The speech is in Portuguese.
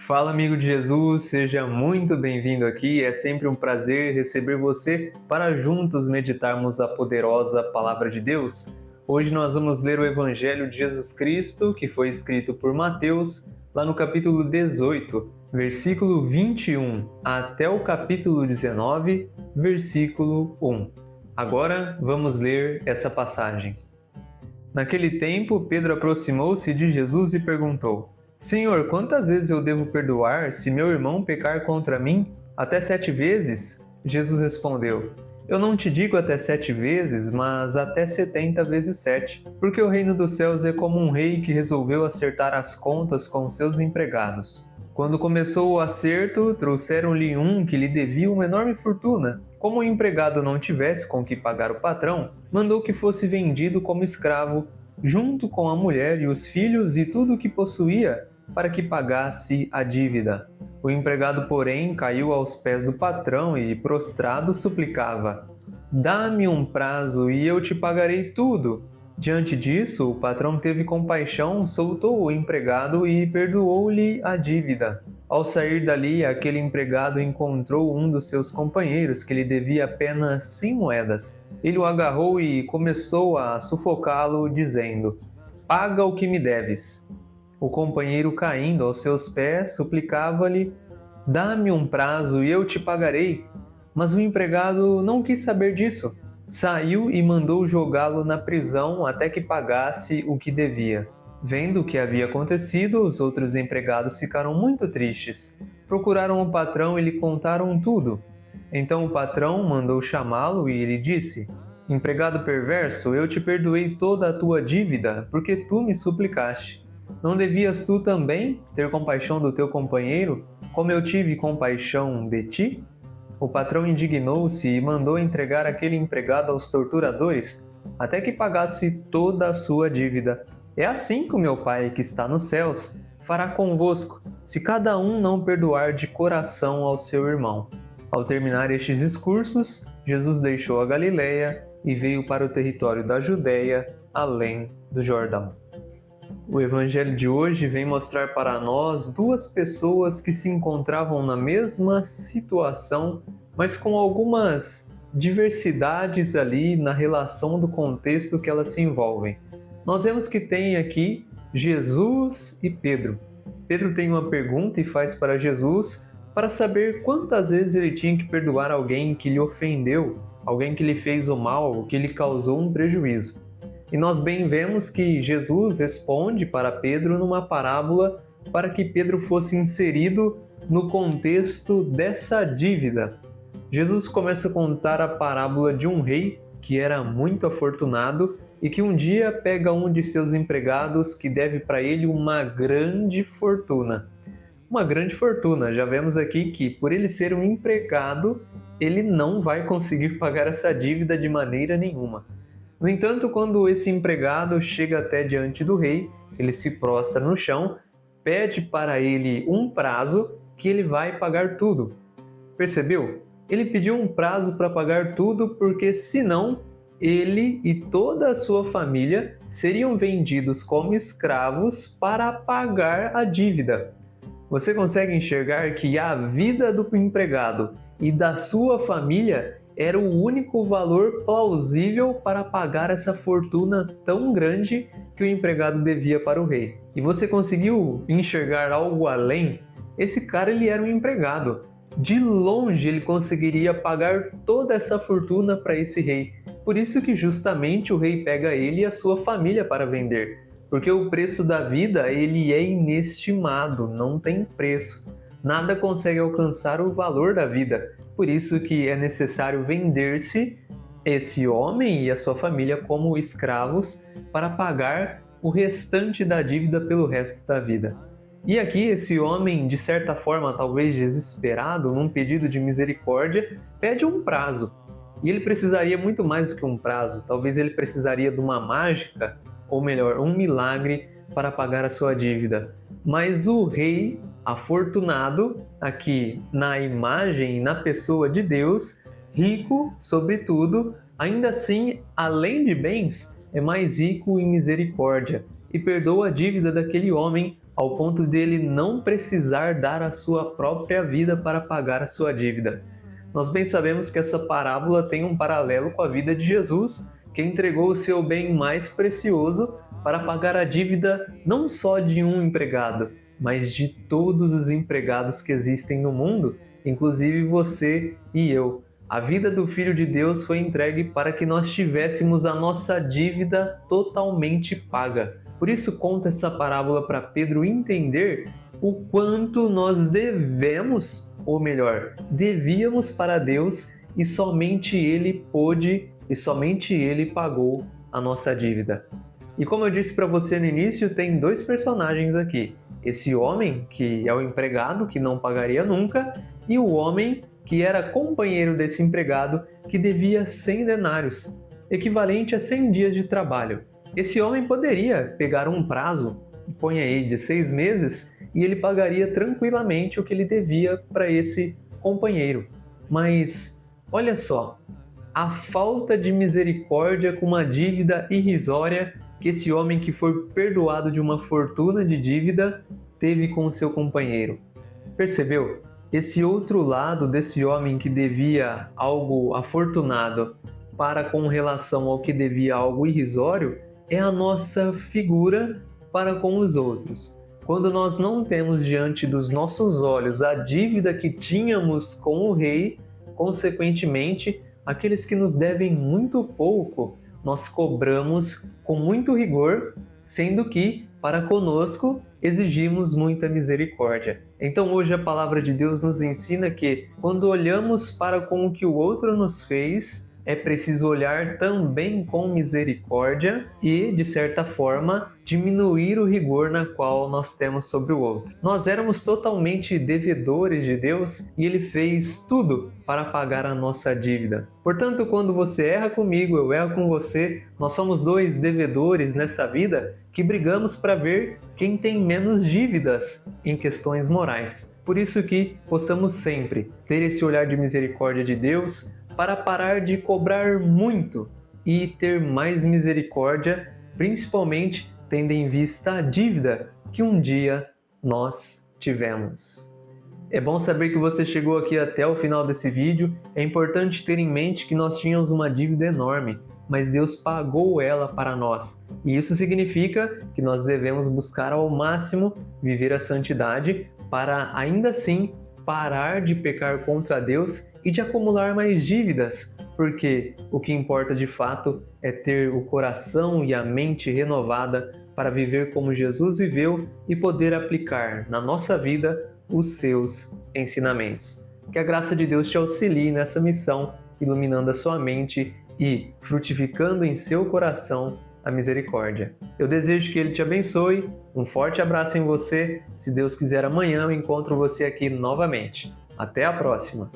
Fala, amigo de Jesus, seja muito bem-vindo aqui. É sempre um prazer receber você para juntos meditarmos a poderosa Palavra de Deus. Hoje nós vamos ler o Evangelho de Jesus Cristo, que foi escrito por Mateus, lá no capítulo 18, versículo 21, até o capítulo 19, versículo 1. Agora vamos ler essa passagem. Naquele tempo, Pedro aproximou-se de Jesus e perguntou: Senhor, quantas vezes eu devo perdoar se meu irmão pecar contra mim? Até 7 vezes? Jesus respondeu: Eu não te digo até 7 vezes, mas até 70 vezes 7, porque o reino dos céus é como um rei que resolveu acertar as contas com seus empregados. Quando começou o acerto, trouxeram-lhe um que lhe devia uma enorme fortuna. Como o empregado não tivesse com que pagar o patrão, mandou que fosse vendido como escravo, junto com a mulher e os filhos e tudo o que possuía, para que pagasse a dívida. O empregado, porém, caiu aos pés do patrão e, prostrado, suplicava: Dá-me um prazo e eu te pagarei tudo. Diante disso, o patrão teve compaixão, soltou o empregado e perdoou-lhe a dívida. Ao sair dali, aquele empregado encontrou um dos seus companheiros que lhe devia apenas 100 moedas. Ele o agarrou e começou a sufocá-lo, dizendo: Paga o que me deves. O companheiro, caindo aos seus pés, suplicava-lhe: Dá-me um prazo e eu te pagarei. Mas o empregado não quis saber disso. Saiu e mandou jogá-lo na prisão até que pagasse o que devia. Vendo o que havia acontecido, os outros empregados ficaram muito tristes. Procuraram o patrão e lhe contaram tudo. Então o patrão mandou chamá-lo e lhe disse: Empregado perverso, eu te perdoei toda a tua dívida, porque tu me suplicaste. Não devias tu também ter compaixão do teu companheiro, como eu tive compaixão de ti? O patrão indignou-se e mandou entregar aquele empregado aos torturadores, até que pagasse toda a sua dívida. É assim que o meu Pai, que está nos céus, fará convosco, se cada um não perdoar de coração ao seu irmão. Ao terminar estes discursos, Jesus deixou a Galileia e veio para o território da Judéia, além do Jordão. O Evangelho de hoje vem mostrar para nós duas pessoas que se encontravam na mesma situação, mas com algumas diversidades ali na relação do contexto que elas se envolvem. Nós vemos que tem aqui Jesus e Pedro. Pedro tem uma pergunta e faz para Jesus para saber quantas vezes ele tinha que perdoar alguém que lhe ofendeu, alguém que lhe fez o mal, que lhe causou um prejuízo. E nós bem vemos que Jesus responde para Pedro numa parábola para que Pedro fosse inserido no contexto dessa dívida. Jesus começa a contar a parábola de um rei que era muito afortunado e que um dia pega um de seus empregados que deve para ele uma grande fortuna. Uma grande fortuna. Já vemos aqui que por ele ser um empregado, ele não vai conseguir pagar essa dívida de maneira nenhuma. No entanto, quando esse empregado chega até diante do rei, ele se prostra no chão, pede para ele um prazo que ele vai pagar tudo. Percebeu? Ele pediu um prazo para pagar tudo porque senão ele e toda a sua família seriam vendidos como escravos para pagar a dívida. Você consegue enxergar que a vida do empregado e da sua família era o único valor plausível para pagar essa fortuna tão grande que o empregado devia para o rei. E você conseguiu enxergar algo além? Esse cara ele era um empregado. De longe ele conseguiria pagar toda essa fortuna para esse rei. Por isso que justamente o rei pega ele e a sua família para vender. Porque o preço da vida ele é inestimado, não tem preço. Nada consegue alcançar o valor da vida. Por isso que é necessário vender-se esse homem e a sua família como escravos para pagar o restante da dívida pelo resto da vida. E aqui esse homem, de certa forma, talvez desesperado, num pedido de misericórdia, pede um prazo. E ele precisaria muito mais do que um prazo. Talvez ele precisaria de uma mágica, ou melhor, um milagre para pagar a sua dívida. Mas o rei afortunado, aqui na imagem e na pessoa de Deus, rico sobretudo, ainda assim, além de bens, é mais rico em misericórdia e perdoa a dívida daquele homem ao ponto dele não precisar dar a sua própria vida para pagar a sua dívida. Nós bem sabemos que essa parábola tem um paralelo com a vida de Jesus, que entregou o seu bem mais precioso para pagar a dívida não só de um empregado, mas de todos os empregados que existem no mundo, inclusive você e eu. A vida do Filho de Deus foi entregue para que nós tivéssemos a nossa dívida totalmente paga. Por isso conta essa parábola para Pedro entender o quanto nós devemos, ou melhor, devíamos para Deus, e somente Ele pôde e somente Ele pagou a nossa dívida. E como eu disse para você no início, tem dois personagens aqui. Esse homem, que é o empregado, que não pagaria nunca, e o homem que era companheiro desse empregado, que devia 100 denários, equivalente a 100 dias de trabalho. Esse homem poderia pegar um prazo, põe aí, de 6 meses, e ele pagaria tranquilamente o que ele devia para esse companheiro. Mas, olha só, a falta de misericórdia com uma dívida irrisória que esse homem que foi perdoado de uma fortuna de dívida teve com o seu companheiro. Percebeu? Esse outro lado desse homem que devia algo afortunado para com relação ao que devia algo irrisório é a nossa figura para com os outros. Quando nós não temos diante dos nossos olhos a dívida que tínhamos com o rei, consequentemente, aqueles que nos devem muito pouco, nós cobramos com muito rigor, sendo que, para conosco, exigimos muita misericórdia. Então hoje a palavra de Deus nos ensina que, quando olhamos para com o que o outro nos fez, é preciso olhar também com misericórdia e, de certa forma, diminuir o rigor na qual nós temos sobre o outro. Nós éramos totalmente devedores de Deus e Ele fez tudo para pagar a nossa dívida. Portanto, quando você erra comigo, eu erro com você, nós somos dois devedores nessa vida que brigamos para ver quem tem menos dívidas em questões morais. Por isso que possamos sempre ter esse olhar de misericórdia de Deus para parar de cobrar muito e ter mais misericórdia, principalmente tendo em vista a dívida que um dia nós tivemos. É bom saber que você chegou aqui até o final desse vídeo. É importante ter em mente que nós tínhamos uma dívida enorme, mas Deus pagou ela para nós. E isso significa que nós devemos buscar ao máximo viver a santidade para ainda assim parar de pecar contra Deus e de acumular mais dívidas, porque o que importa de fato é ter o coração e a mente renovada para viver como Jesus viveu e poder aplicar na nossa vida os seus ensinamentos. Que a graça de Deus te auxilie nessa missão, iluminando a sua mente e frutificando em seu coração a misericórdia. Eu desejo que Ele te abençoe, um forte abraço em você. Se Deus quiser, amanhã eu encontro você aqui novamente. Até a próxima!